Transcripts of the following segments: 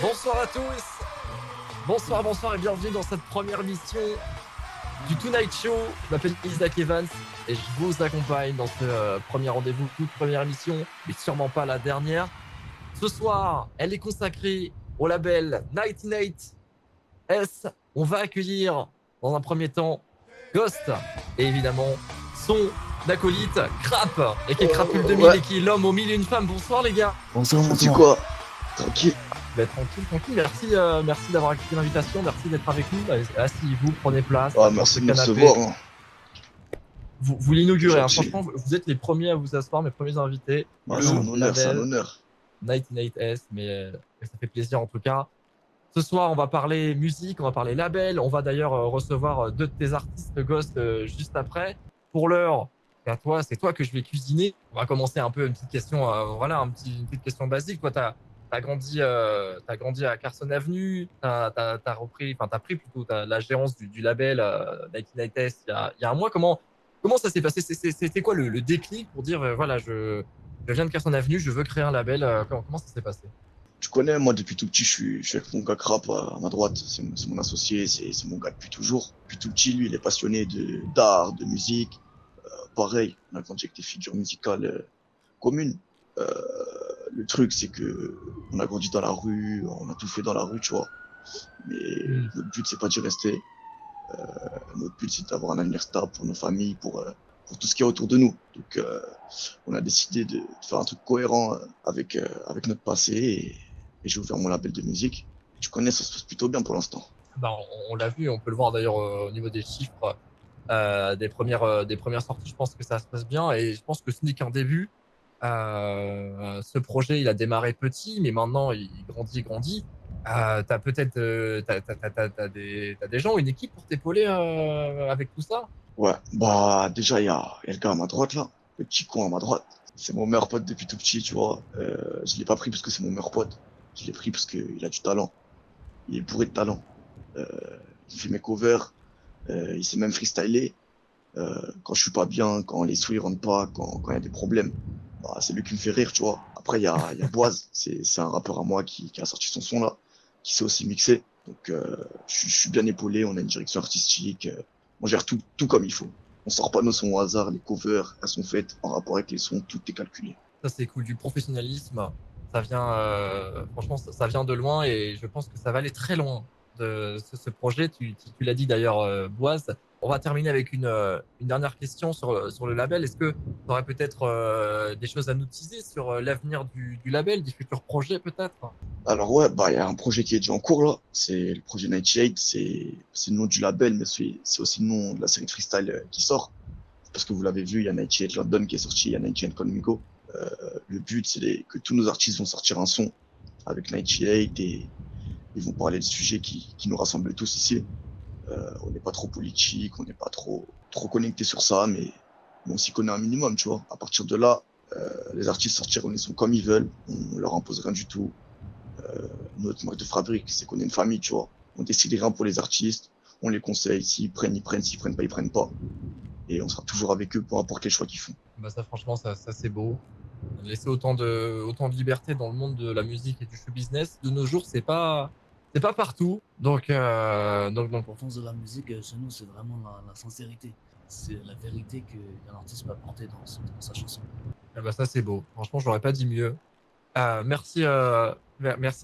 Bonsoir à tous, bonsoir et bienvenue dans cette première émission du Tonight Show. Je m'appelle Isaac Evans et je vous accompagne dans ce premier rendez-vous, toute première émission, mais sûrement pas la dernière. Ce soir, elle est consacrée au label 98S. On va accueillir dans un premier temps Ghost et évidemment son acolyte Crap, et qui est Crapule 2000 et qui est l'homme aux mille et une femmes. Bonsoir les gars. Bonsoir. Quoi? Tranquille. Tranquille. Merci d'avoir accepté l'invitation. Merci d'être avec nous. Asseyez-vous, prenez place. Merci de me recevoir. Vous l'inaugurez. Franchement, vous êtes les premiers à vous asseoir, mes premiers invités. C'est un honneur. 98S, mais ça fait plaisir en tout cas. Ce soir, on va parler musique, on va parler label. On va d'ailleurs recevoir deux de tes artistes, Ghost, juste après. Pour l'heure, c'est toi que je vais cuisiner. On va commencer un peu une petite question, une petite question basique. Toi, t'as grandi à Carson Avenue. T'as pris plutôt la gérance du label 99S il y a un mois. Comment ça s'est passé? C'était quoi le déclic pour dire je viens de Carson Avenue, je veux créer un label. Comment ça s'est passé? Tu connais, moi depuis tout petit, je suis avec mon gars Crap à ma droite. C'est mon associé, c'est mon gars depuis toujours. Depuis tout petit, lui, il est passionné d'art, de musique. Pareil, on a grandi avec des figures musicales communes. Le truc, c'est que on a grandi dans la rue, on a tout fait dans la rue, tu vois. Mais notre but, c'est pas d'y rester. Notre but, c'est d'avoir un avenir stable pour nos familles, pour tout ce qui est autour de nous. Donc, on a décidé de faire un truc cohérent avec notre passé et j'ai ouvert mon label de musique. Tu connais, ça se passe plutôt bien pour l'instant. On l'a vu, on peut le voir d'ailleurs au niveau des chiffres des premières sorties. Je pense que ça se passe bien et je pense que ce n'est qu'un début. Ce projet, il a démarré petit, mais maintenant il grandit. T'as peut-être t'as des gens, une équipe pour t'épauler avec tout ça? Ouais, déjà il y a le gars à ma droite là, le petit con à ma droite. C'est mon meilleur pote depuis tout petit, tu vois. Je l'ai pas pris parce que c'est mon meilleur pote. Je l'ai pris parce qu'il a du talent. Il est bourré de talent. Il fait mes covers. Il sait même freestyler. Quand je suis pas bien, quand les sons ils rentrent pas, quand il y a des problèmes, c'est lui qui me fait rire, tu vois. Après il y a Boise, c'est un rappeur à moi qui a sorti son son là, qui sait aussi mixer. Donc je suis bien épaulé. On a une direction artistique. On gère tout comme il faut. On sort pas nos sons au hasard. Les covers, elles sont faites en rapport avec les sons. Tout est calculé. Ça c'est cool, du professionnalisme. Ça vient, franchement, ça vient de loin et je pense que ça va aller très loin de ce projet. Tu l'as dit d'ailleurs, Boise. On va terminer avec une dernière question sur le label. Est-ce que tu aurais peut-être des choses à nous teaser sur l'avenir du label, des futurs projets peut-être? Alors ouais, il y a un projet qui est déjà en cours là. C'est le projet 98. C'est le nom du label, mais c'est aussi le nom de la série de freestyle qui sort. Parce que vous l'avez vu, il y a 98 London qui est sorti, il y a 98 Conmigo. Le but, c'est que tous nos artistes vont sortir un son avec 98 et ils vont parler de sujets qui nous rassemblent tous ici. On n'est pas trop politique, on n'est pas trop connecté sur ça, mais on s'y connaît un minimum, tu vois. À partir de là, les artistes sortiront les sons comme ils veulent, on leur impose rien du tout. Notre marque de fabrique, c'est qu'on est une famille, tu vois. On décide rien pour les artistes, on les conseille, s'ils prennent, s'ils prennent pas, ils prennent pas. Et on sera toujours avec eux pour importer le choix qu'ils font. Ça franchement, ça c'est beau. Laisser autant de liberté dans le monde de la musique et du show business, de nos jours, c'est pas partout. Donc L'importance de la musique, chez nous, c'est vraiment la sincérité. C'est la vérité qu'un artiste peut apporter dans sa chanson. Ça c'est beau. Franchement, j'aurais pas dit mieux. Merci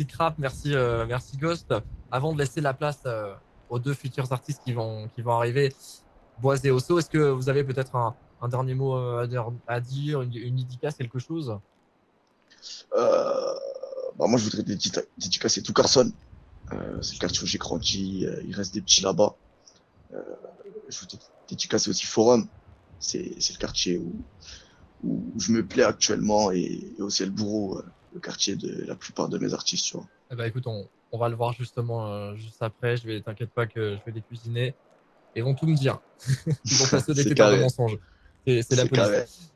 Crap, merci Ghost. Avant de laisser la place aux deux futurs artistes qui vont arriver, Boise et Osso, est-ce que vous avez peut-être un dernier mot à dire, une dédicace, quelque chose? Moi, je voudrais dédicacer tout Carson. C'est le quartier où j'ai grandi. Il reste des petits là-bas. Je voudrais dédicacer aussi Forum. C'est le quartier où je me plais actuellement et aussi le bourreau, le quartier de la plupart de mes artistes, tu vois. Écoute, on va le voir justement juste après. T'inquiète pas que je vais les cuisiner. Ils vont tout me dire. Ils vont pas se détecter par le mensonge. C'est la police.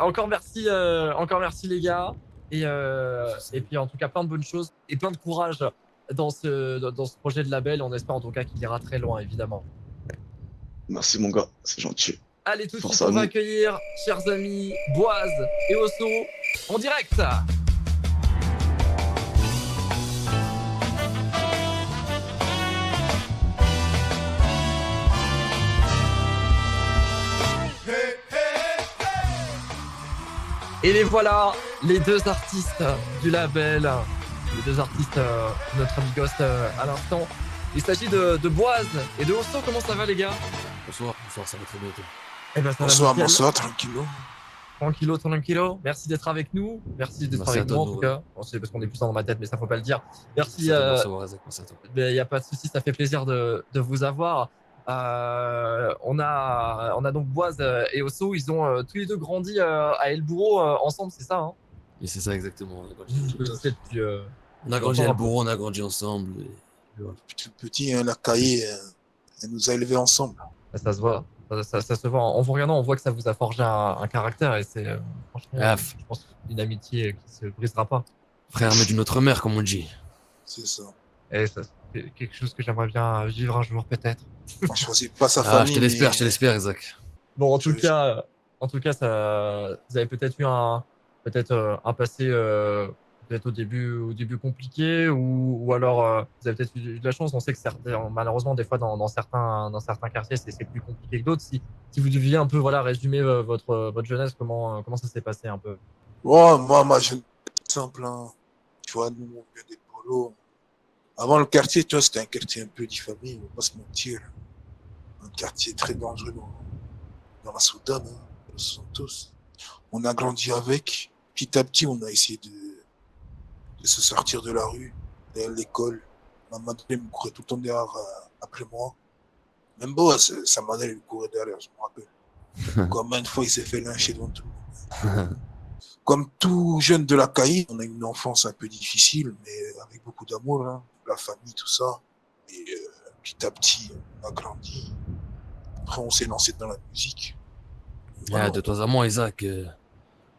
Encore merci les gars. Et puis en tout cas plein de bonnes choses et plein de courage dans ce projet de label. On espère en tout cas qu'il ira très loin, évidemment. Merci mon gars, c'est gentil. Allez, tout de suite, on va accueillir, chers amis, Boise et Osso en direct. Et les voilà, les deux artistes du label, les deux artistes de notre ami Ghost à l'instant. Il s'agit de Boise et de Osso. Comment ça va, les gars? Bonsoir, ça va très bien. Eh ben, ça va Bonsoir, nickel. bonsoir, tranquillo. Tranquillo. Merci d'être avec nous. Merci d'être Merci avec à nous, toi, en tout Nour. cas. Bon, c'est parce qu'on est plus dans ma tête, mais ça, faut pas le dire. Merci. Ça fait bon savoir, Isaac, merci à toi. Il n'y a pas de souci, ça fait plaisir de vous avoir. On a donc Boise et Osso. Ils ont tous les deux grandi à El Bourro ensemble, c'est ça, hein? Et c'est ça exactement. On a grandi à El Bourro, on a grandi ensemble. Et voilà. Petit, hein, la cahier, elle nous a élevés ensemble. Ça se voit. Ça se voit. En vous regardant, on voit que ça vous a forgé un caractère et c'est franchement, je pense, une amitié qui se brisera pas. Frère, mais d'une autre mère, comme on dit. C'est ça. Et ça, c'est quelque chose que j'aimerais bien vivre un jour, peut-être. On choisit pas sa famille. Je te l'espère, Isaac. Bon, en tout cas, ça, vous avez peut-être eu un passé peut-être au début compliqué ou alors vous avez peut-être eu de la chance. On sait que malheureusement des fois dans certains quartiers c'est plus compliqué que d'autres. Si vous deviez un peu résumer votre jeunesse, comment ça s'est passé un peu? Ouais, moi, ma jeunesse, simple, hein. Tu vois, nous, on vient des polos. Avant le quartier, tu vois, c'était un quartier un peu diffamé, on va pas se mentir. Un quartier très dangereux dans la Soudane, hein, Los Santos. On a grandi avec. Petit à petit, on a essayé de se sortir de la rue, d'aller à l'école. Ma madre me courait tout le temps derrière après moi. Même sa madre elle me courait derrière, je me rappelle. Combien de fois il s'est fait lyncher devant tout le monde. Comme tout jeune de la CAI, on a une enfance un peu difficile, mais avec beaucoup d'amour, hein, la famille, tout ça. Et petit à petit, on a grandi. Après, on s'est lancé dans la musique. Voilà. De toi à moi, Isaac,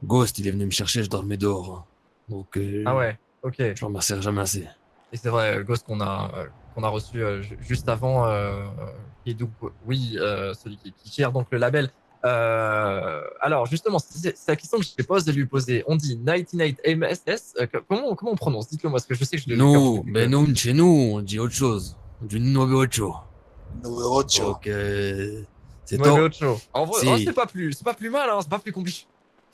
Ghost, il est venu me chercher, je dormais dehors. Hein. Donc, ah ouais, ok. Je le remercierai jamais assez. Et c'est vrai, Ghost qu'on a reçu juste avant, et donc oui, celui qui gère donc le label. Alors justement, c'est la question que je te pose de lui poser. On dit 99 MSS. Comment on prononce? Dites-le moi, parce que je sais que je le. Nous, mais nous, chez nous, on dit autre chose. On dit Nuevo. Donc, c'est toi. toi. En vrai, c'est pas plus mal, hein, c'est pas plus compliqué.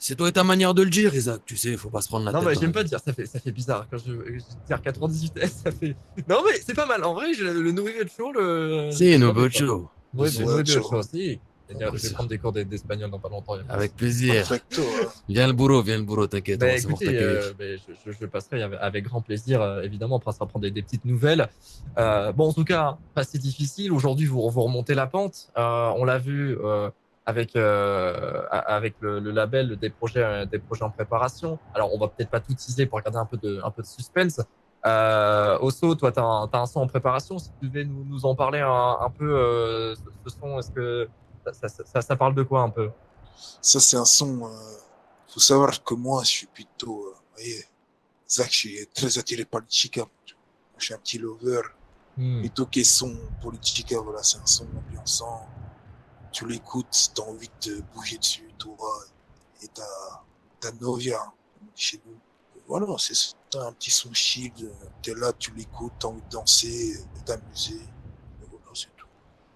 C'est toi et ta manière de le dire, Isaac. Tu sais, faut pas se prendre la tête. Non, mais j'aime pas dire, ça fait bizarre. Quand je dire 98S, ça fait. Non, mais c'est pas mal. En vrai, le Nuevo, le. C'est Nuevo. Oui, Nuevo, si. Je vais Ouais, prendre des cours d'espagnol dans pas longtemps. Avec plaisir. Perfecto, hein. Viens le bourreau, t'inquiète. Bah, écoutez, je passerai avec grand plaisir, évidemment, après ça va prendre des petites nouvelles. Bon, en tout cas, passé difficile. Aujourd'hui, vous remontez la pente. On l'a vu avec le label des projets en préparation. Alors, on va peut-être pas tout teaser pour garder un peu de suspense. Osso, toi, t'as un son en préparation. Si tu devais nous en parler un peu, ce son, est-ce que ça parle de quoi un peu? Ça, c'est un son. Faut savoir que moi, je suis plutôt. Vous voyez, Zach, je suis très attiré par le chica. Je suis un petit lover. Plutôt que son pour le chica, voilà, c'est un son ambiançant. Tu l'écoutes, t'as envie de bouger dessus, toi, et ta novia, chez nous. Voilà, c'est un petit son chill. T'es là, tu l'écoutes, t'as envie de danser, de t'amuser. Voilà, c'est tout.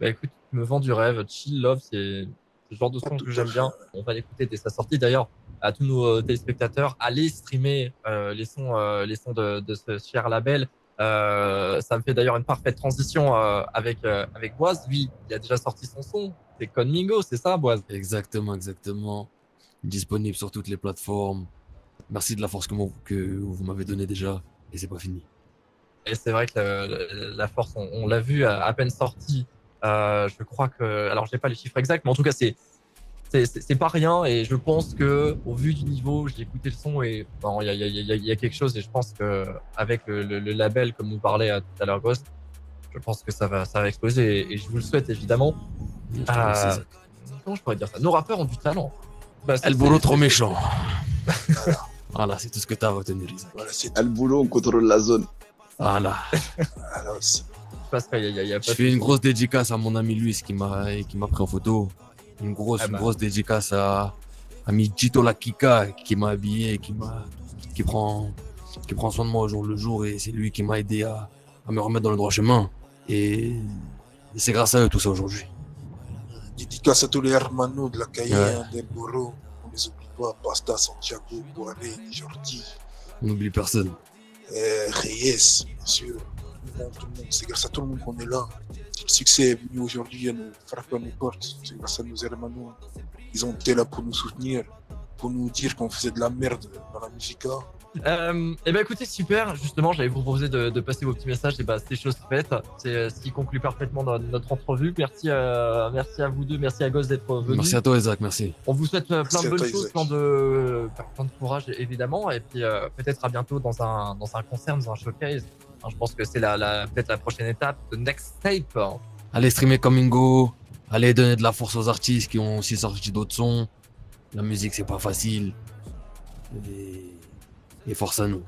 Bah écoute, tu me vends du rêve. Chill Love, c'est le genre de son que j'aime bien. On va l'écouter dès sa sortie. D'ailleurs, à tous nos téléspectateurs, allez streamer les sons de ce cher label. Ça me fait d'ailleurs une parfaite transition avec Boise. Lui, il a déjà sorti son son. C'est Conmingo, c'est ça, Boise? Exactement. Disponible sur toutes les plateformes. Merci de la force que vous m'avez donnée déjà. Et c'est pas fini. Et c'est vrai que la force, on l'a vu à peine sorti. Je crois que, alors j'ai pas les chiffres exacts, mais en tout cas c'est pas rien. Et je pense que au vu du niveau, j'ai écouté le son et il y a quelque chose. Et je pense que avec le label, comme nous parlait tout à l'heure Ghost, je pense que ça va exploser. Et je vous le souhaite évidemment. Comment je pourrais dire ça? Nos rappeurs ont du talent. Bah, El Bourreau trop méchant. Voilà, c'est tout ce que t'as à retenir, Isaac. Voilà, c'est À le boulot, on contrôle la zone. Voilà. Alors, Je fais une grosse dédicace à mon ami Luis qui m'a pris en photo. Une grosse dédicace à Michito la Kika qui m'a habillé, qui prend soin de moi au jour le jour, et c'est lui qui m'a aidé à me remettre dans le droit chemin. Et c'est grâce à eux tout ça aujourd'hui. dédicace à tous les hermanos de la cahier, des bourreaux, on les oublie toi, Basta, Santiago, Boiré, Jordi, On n'oublie personne. Reyes, bien sûr. Tout le monde. C'est grâce à tout le monde qu'on est là. Si le succès est venu aujourd'hui à nous frapper à nos portes, c'est grâce à nos hermanos. Ils ont été là pour nous soutenir, pour nous dire qu'on faisait de la merde dans la musique. Eh ben écoutez, super. Justement, j'allais vous proposer de passer vos petits messages. Et bah, c'est chose faite. C'est ce qui conclut parfaitement notre entrevue. Merci, merci à vous deux. Merci à Gosse d'être venus. Merci à toi, Isaac, merci. On vous souhaite plein Merci de à bonnes toi, choses, Isaac. plein de courage évidemment. Et puis peut-être à bientôt dans un concert, dans un showcase. Hein, je pense que c'est peut-être la prochaine étape de Next Tape. Allez streamer Comingo. Allez donner de la force aux artistes qui ont aussi sorti d'autres sons. La musique, c'est pas facile. Et force à nous.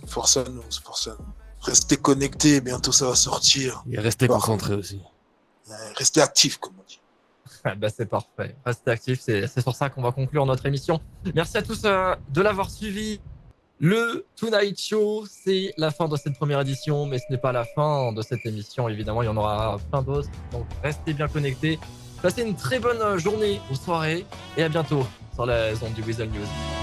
Force à nous, c'est force à nous. Restez connectés, bientôt ça va sortir. Et restez concentrés aussi. Restez actifs, comme on dit. Bah, c'est parfait. Restez actifs, c'est sur ça qu'on va conclure notre émission. Merci à tous de l'avoir suivi. Le Tonight Show, c'est la fin de cette première édition, mais ce n'est pas la fin de cette émission. Évidemment, il y en aura plein d'autres. Donc, restez bien connectés. Passez une très bonne journée ou soirée et à bientôt sur les ondes du Weasel News.